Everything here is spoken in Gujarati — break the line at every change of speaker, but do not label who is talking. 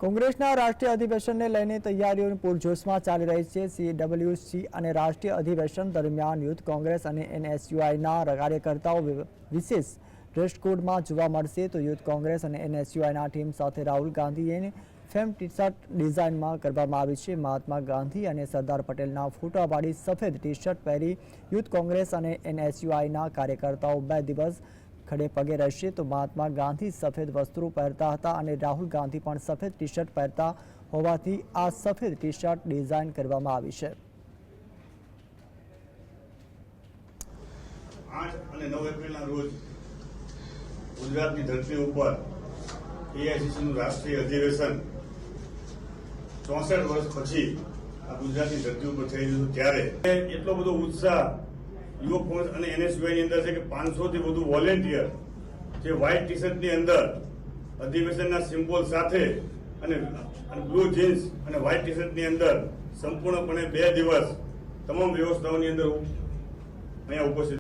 કોંગ્રેસના રાષ્ટ્રીય અધિવેશનને લઈને તૈયારીઓ પૂરજોશમાં ચાલી રહી છે। CWC અને રાષ્ટ્રીય અધિવેશન દરમિયાન યુથ કોંગ્રેસ અને NSUIના કાર્યકર્તાઓ વિશેષ ડ્રેસ કોડમાં જોવા મળશે। તો યુથ કોંગ્રેસ અને NSUIના ટીમ સાથે રાહુલ ગાંધીએ ફેમ ટી શર્ટ ડિઝાઇનમાં કરવામાં આવી છે। મહાત્મા ગાંધી અને સરદાર પટેલના ફોટાવાળી સફેદ ટી શર્ટ પહેરી યુથ કોંગ્રેસ અને NSUIના કાર્યકર્તાઓ 2 દિવસ खड़े पगे रहेशे। तो महात्मा गांधी सफेद वस्त्रों पहरता था और राहुल गांधी पण सफेद टी शर्ट पहरता होवाथी आ सफेद टी शर्ट डिजाइन करवामां आवी छे।
8 અને 9 એપ્રિલના રોજ ગુજરાતની ધરતી ઉપર AICCનું રાષ્ટ્રીય અધિવેશન 64 વર્ષ પછી આ ગુજરાતની ધરતી ઉપર થઈ રહ્યું ત્યારે એટલો બધો ઉત્સાહ યુવક કોંગ્રેસ અને NSUI ની અંદર છે કે 500 થી વધુ વોલેન્ટિયર જે વ્હાઇટ ટી શર્ટની અંદર અધિવેશનના સિમ્બોલ સાથે અને બ્લુ જીન્સ અને વ્હાઇટ ટી શર્ટની અંદર સંપૂર્ણપણે 2 દિવસ તમામ વ્યવસ્થાઓની અંદર અહીંયા ઉપસ્થિત